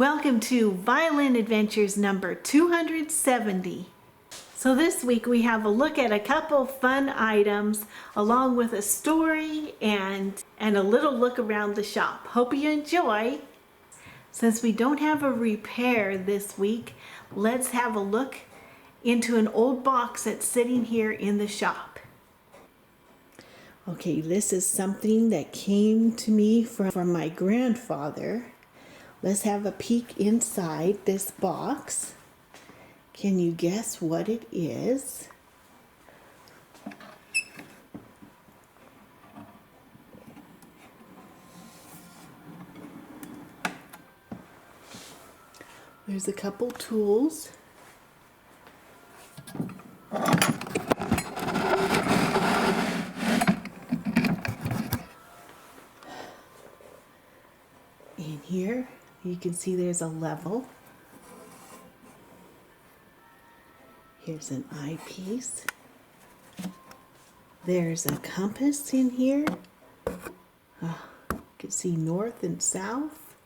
Welcome to Violin Adventures number 270. So this week we have a look at a couple fun items along with a story and a little look around the shop. Hope you enjoy. Since we don't have a repair this week, let's have a look into an old box that's sitting here in the shop. Okay, this is something that came to me from my grandfather. Let's have a peek inside this box. Can you guess what it is? There's a couple tools. In here, you can see there's a level. Here's an eyepiece. There's a compass in here. You can see north and south.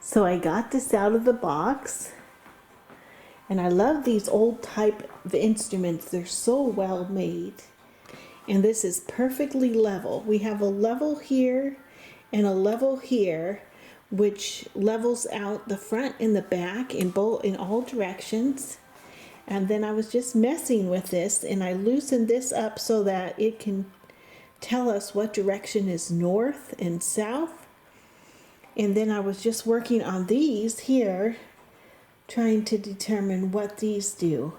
So I got this out of the box. And I love these old type of instruments. They're so well made. And this is perfectly level. We have a level here and a level here, which levels out the front and the back in all directions. And then I was just messing with this and I loosened this up so that it can tell us what direction is north and south. And then I was just working on these here, trying to determine what these do.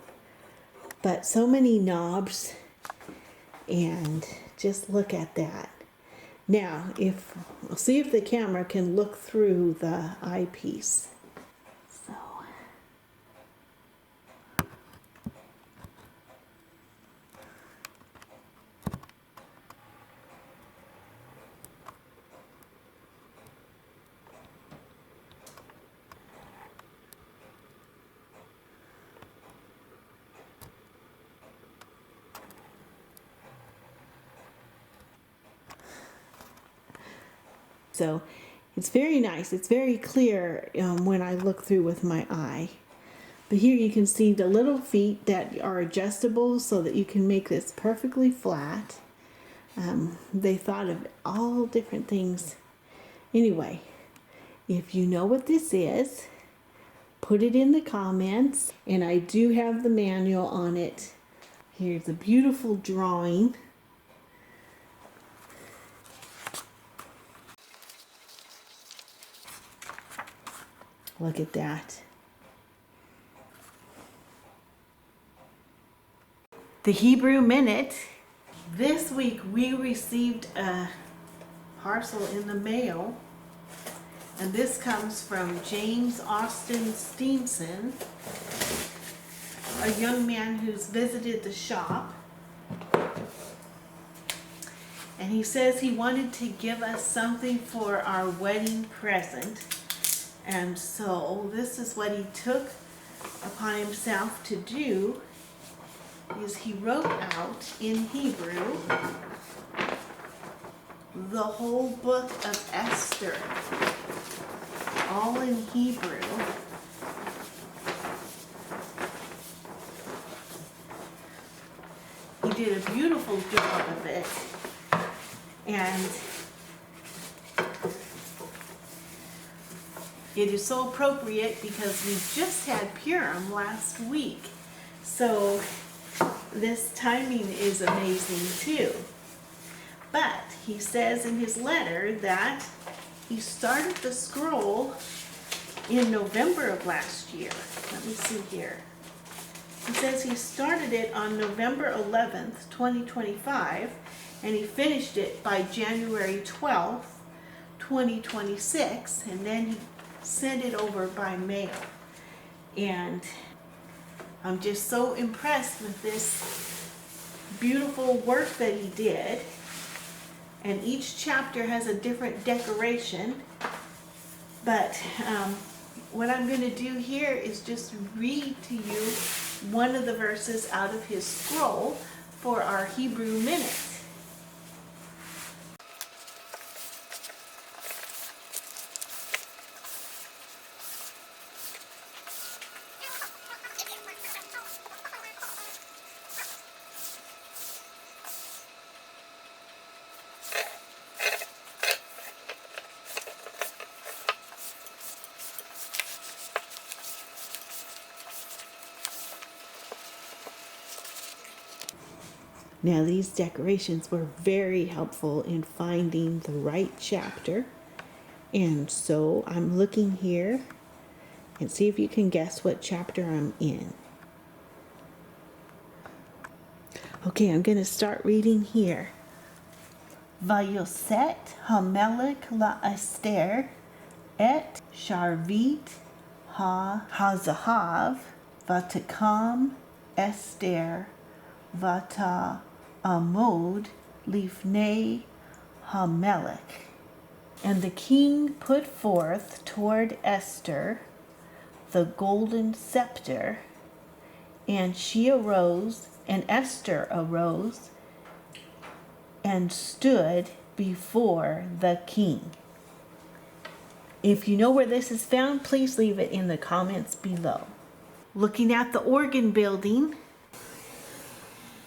But so many knobs, and just look at that. Now, I'll see if the camera can look through the eyepiece. So it's very nice. It's very clear when I look through with my eye. But here you can see the little feet that are adjustable so that you can make this perfectly flat. They thought of all different things. Anyway, if you know what this is, put it in the comments. And I do have the manual on it. Here's a beautiful drawing. Look at that. The Hebrew Minute. This week we received a parcel in the mail, and this comes from James Austin Steenson, a young man who's visited the shop. And he says he wanted to give us something for our wedding present. And so this is what he took upon himself to do, is he wrote out in Hebrew the whole book of Esther, all in Hebrew. He did a beautiful job of it, and it is so appropriate because we just had Purim last week. So this timing is amazing too. But he says in his letter that he started the scroll in November of last year. Let me see here. He says he started it on November 11th, 2025, and he finished it by January 12th, 2026, and then he sent it over by mail. And I'm just so impressed with this beautiful work that he did. And each chapter has a different decoration. But what I'm going to do here is just read to you one of the verses out of his scroll for our Hebrew Minute. Now these decorations were very helpful in finding the right chapter. And so I'm looking here and see if you can guess what chapter I'm in. Okay, I'm going to start reading here. Vayosset hamelech la Esther et sharvit ha-zahav vatakam Esther vata amod lifnei hamelech. And the king put forth toward Esther the golden scepter, and she arose, and Esther arose and stood before the king. If you know where this is found, please leave it in the comments below. Looking at the organ building.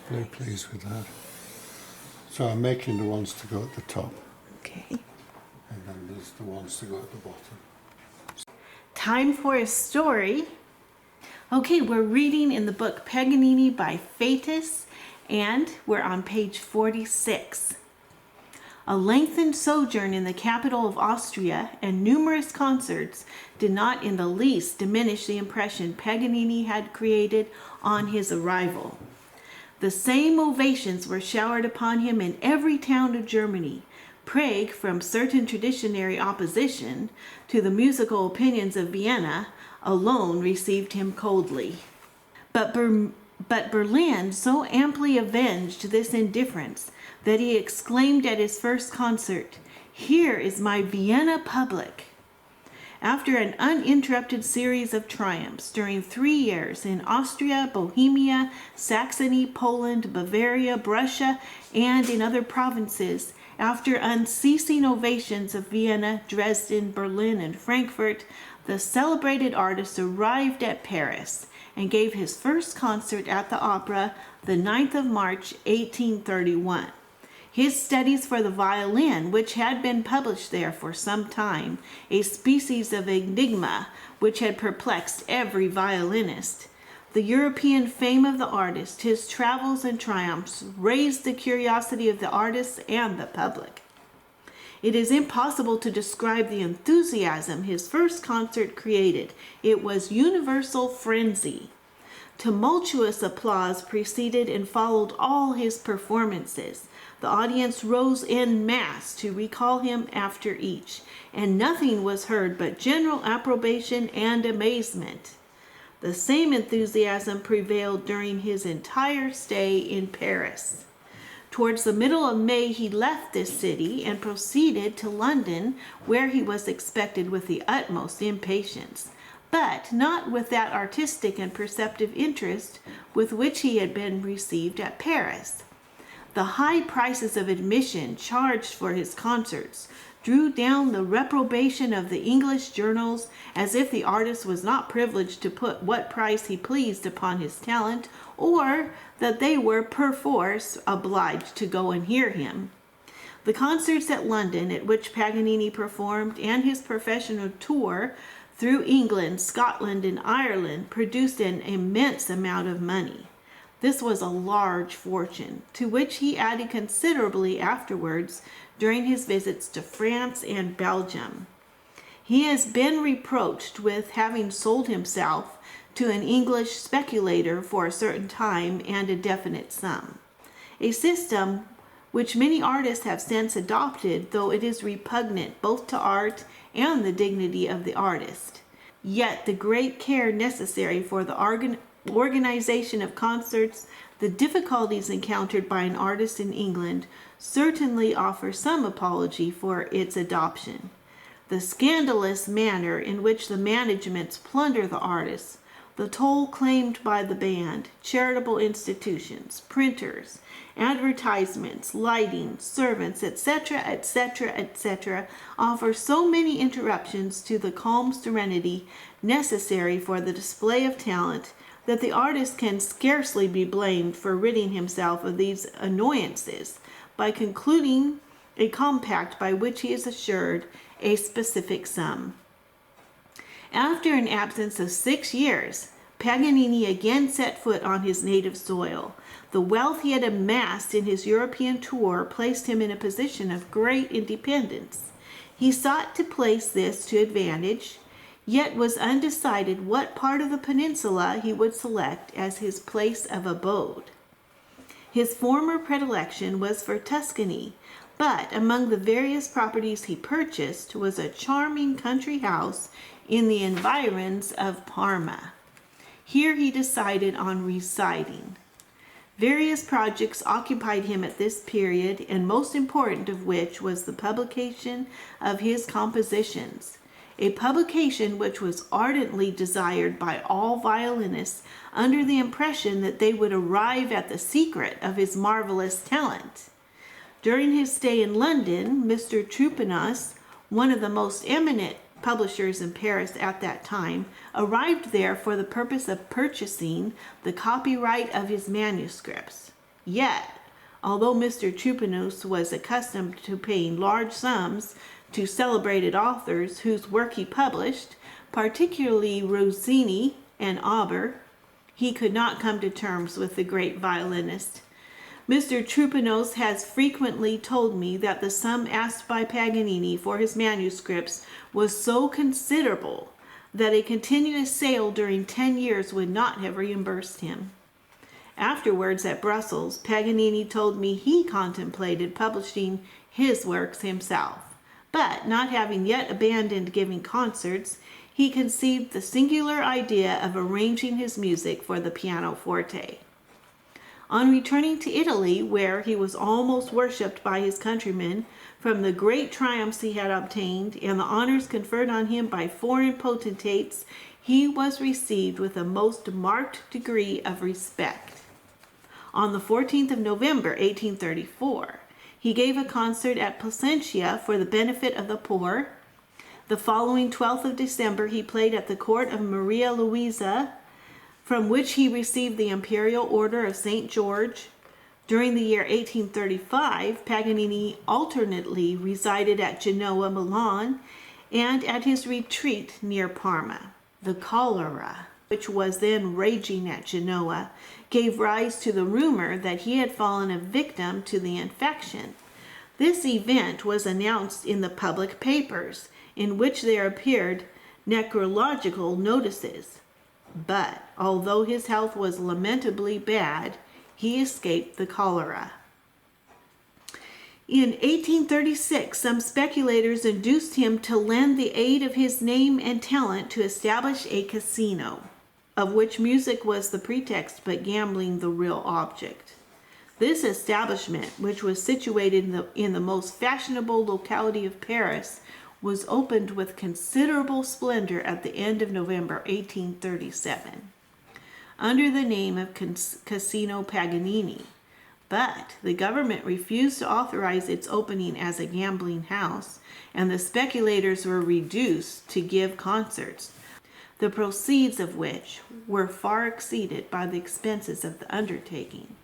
Very pleased with that. So I'm making the ones to go at the top. Okay. And then there's the ones to go at the bottom. Time for a story. Okay, we're reading in the book Paganini by Fatus, and we're on page 46. A lengthened sojourn in the capital of Austria and numerous concerts did not in the least diminish the impression Paganini had created on his arrival. The same ovations were showered upon him in every town of Germany. Prague, from certain traditionary opposition to the musical opinions of Vienna, alone received him coldly. But Berlin so amply avenged this indifference that he exclaimed at his first concert, "Here is my Vienna public." After an uninterrupted series of triumphs during 3 years in Austria, Bohemia, Saxony, Poland, Bavaria, Prussia, and in other provinces, after unceasing ovations of Vienna, Dresden, Berlin, and Frankfurt, the celebrated artist arrived at Paris and gave his first concert at the opera the 9th of March, 1831. His studies for the violin, which had been published there for some time, a species of enigma which had perplexed every violinist, the European fame of the artist, his travels and triumphs, raised the curiosity of the artists and the public. It is impossible to describe the enthusiasm his first concert created. It was universal frenzy. Tumultuous applause preceded and followed all his performances. The audience rose en masse to recall him after each, and nothing was heard but general approbation and amazement. The same enthusiasm prevailed during his entire stay in Paris. Towards the middle of May, he left this city and proceeded to London, where he was expected with the utmost impatience, but not with that artistic and perceptive interest with which he had been received at Paris. The high prices of admission charged for his concerts drew down the reprobation of the English journals, as if the artist was not privileged to put what price he pleased upon his talent, or that they were perforce obliged to go and hear him. The concerts at London, at which Paganini performed, and his professional tour through England, Scotland, and Ireland produced an immense amount of money. This was a large fortune, to which he added considerably afterwards during his visits to France and Belgium. He has been reproached with having sold himself to an English speculator for a certain time and a definite sum, a system which many artists have since adopted, though it is repugnant both to art and the dignity of the artist. Yet the great care necessary for the organization of concerts, the difficulties encountered by an artist in England, certainly offer some apology for its adoption. The scandalous manner in which the managements plunder the artists, the toll claimed by the band, charitable institutions, printers, advertisements, lighting, servants, etc., etc., etc., offer so many interruptions to the calm serenity necessary for the display of talent that the artist can scarcely be blamed for ridding himself of these annoyances by concluding a compact by which he is assured a specific sum. After an absence of 6 years, Paganini again set foot on his native soil. The wealth he had amassed in his European tour placed him in a position of great independence. He sought to place this to advantage, yet was undecided what part of the peninsula he would select as his place of abode. His former predilection was for Tuscany, but among the various properties he purchased was a charming country house in the environs of Parma. Here he decided on residing. Various projects occupied him at this period, and most important of which was the publication of his compositions, a publication which was ardently desired by all violinists under the impression that they would arrive at the secret of his marvelous talent. During his stay in London, Mr. Troupinos, one of the most eminent publishers in Paris at that time, arrived there for the purpose of purchasing the copyright of his manuscripts. Yet, although Mr. Troupinos was accustomed to paying large sums to celebrated authors whose work he published, particularly Rossini and Auber, he could not come to terms with the great violinist. Mr. Troupinos has frequently told me that the sum asked by Paganini for his manuscripts was so considerable that a continuous sale during 10 years would not have reimbursed him. Afterwards, at Brussels, Paganini told me he contemplated publishing his works himself, but not having yet abandoned giving concerts, he conceived the singular idea of arranging his music for the pianoforte. On returning to Italy, where he was almost worshipped by his countrymen from the great triumphs he had obtained and the honors conferred on him by foreign potentates, he was received with a most marked degree of respect. On the 14th of November, 1834, he gave a concert at Placentia for the benefit of the poor. The following 12th of December, he played at the court of Maria Louisa, from which he received the Imperial Order of St. George. During the year 1835, Paganini alternately resided at Genoa, Milan, and at his retreat near Parma. The cholera, which was then raging at Genoa, gave rise to the rumor that he had fallen a victim to the infection. This event was announced in the public papers, in which there appeared necrological notices. But although his health was lamentably bad, he escaped the cholera. In 1836, some speculators induced him to lend the aid of his name and talent to establish a casino, of which music was the pretext but gambling the real object. This establishment, which was situated in the most fashionable locality of Paris, was opened with considerable splendor at the end of November 1837, under the name of Casino Paganini. But the government refused to authorize its opening as a gambling house, and the speculators were reduced to give concerts, the proceeds of which were far exceeded by the expenses of the undertaking.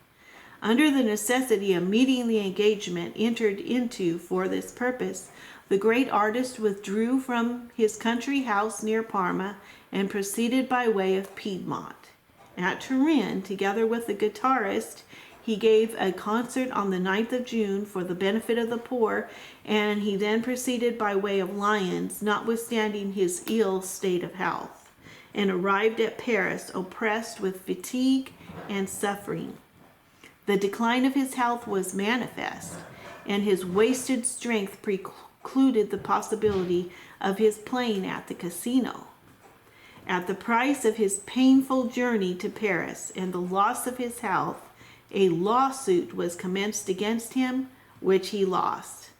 Under the necessity of meeting the engagement entered into for this purpose, the great artist withdrew from his country house near Parma and proceeded by way of Piedmont. At Turin, together with the guitarist, he gave a concert on the 9th of June for the benefit of the poor, and he then proceeded by way of Lyons, notwithstanding his ill state of health, and arrived at Paris oppressed with fatigue and suffering. The decline of his health was manifest, and his wasted strength precluded the possibility of his playing at the casino. At the price of his painful journey to Paris and the loss of his health, a lawsuit was commenced against him, which he lost.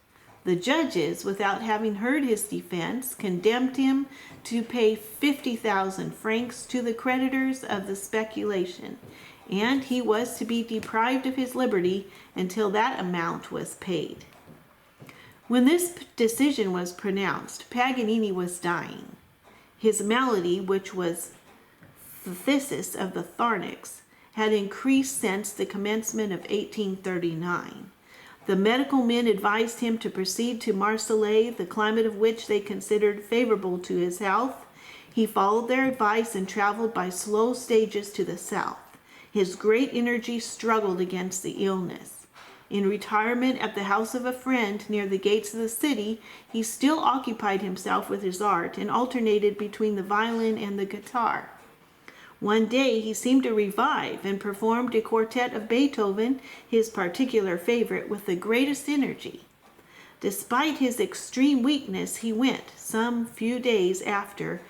The judges, without having heard his defense, condemned him to pay 50,000 francs to the creditors of the speculation, and he was to be deprived of his liberty until that amount was paid. When this decision was pronounced, Paganini was dying. His malady, which was phthisis of the pharynx, had increased since the commencement of 1839. The medical men advised him to proceed to Marseilles, the climate of which they considered favorable to his health. He followed their advice and traveled by slow stages to the south. His great energy struggled against the illness. In retirement at the house of a friend near the gates of the city, he still occupied himself with his art and alternated between the violin and the guitar. One day he seemed to revive and performed a quartet of Beethoven, his particular favorite, with the greatest energy. Despite his extreme weakness, he went, some few days after,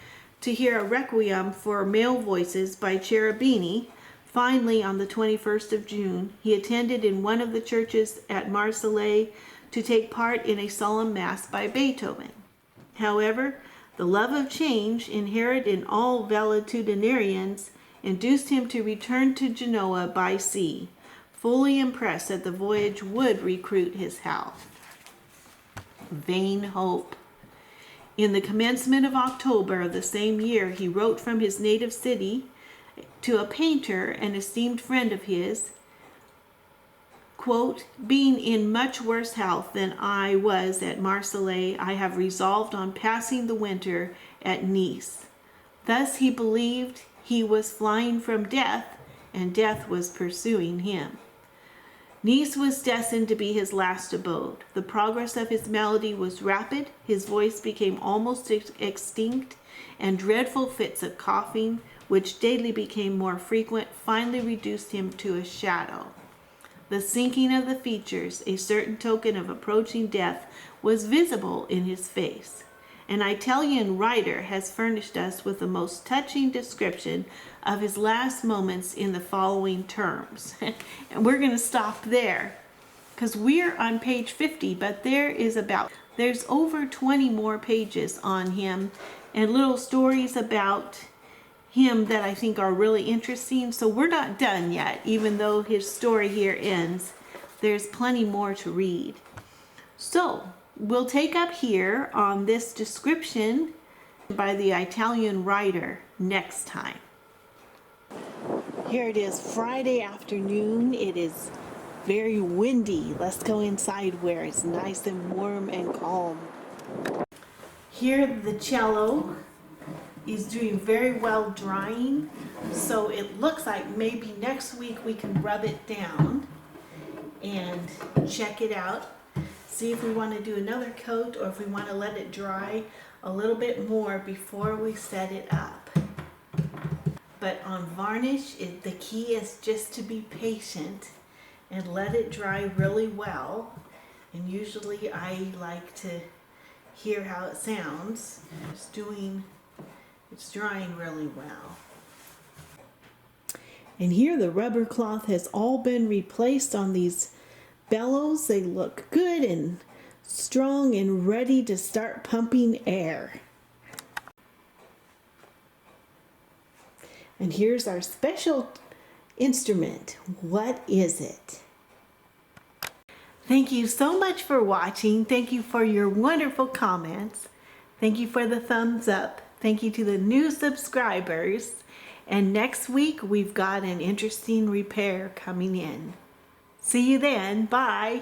to hear a requiem for male voices by Cherubini. Finally, on the 21st of June, he attended in one of the churches at Marseille to take part in a solemn mass by Beethoven. However, the love of change, inherent in all valetudinarians, induced him to return to Genoa by sea, fully impressed that the voyage would recruit his health. Vain hope. In the commencement of October of the same year, he wrote from his native city to a painter, an esteemed friend of his, quote, "Being in much worse health than I was at Marseille, I have resolved on passing the winter at Nice." Thus he believed he was flying from death, and death was pursuing him. Nice was destined to be his last abode. The progress of his malady was rapid, his voice became almost extinct, and dreadful fits of coughing, which daily became more frequent, finally reduced him to a shadow. The sinking of the features, a certain token of approaching death, was visible in his face. An Italian writer has furnished us with the most touching description of his last moments in the following terms. And we're going to stop there because we're on page 50, but there's over 20 more pages on him and little stories about him that I think are really interesting. So we're not done yet, even though his story here ends. There's plenty more to read. So we'll take up here on this description by the Italian writer next time. Here it is, Friday afternoon. It is very windy. Let's go inside where it's nice and warm and calm. Here the cello is doing very well drying, so it looks like maybe next week we can rub it down and check it out, see if we want to do another coat or if we want to let it dry a little bit more before we set it up. But on varnish, the key is just to be patient and let it dry really well. And usually I like to hear how it sounds. It's drying really well. And here the rubber cloth has all been replaced on these bellows. They look good and strong and ready to start pumping air. And here's our special instrument. What is it? Thank you so much for watching. Thank you for your wonderful comments. Thank you for the thumbs up. Thank you to the new subscribers. And next week we've got an interesting repair coming in. See you then. Bye.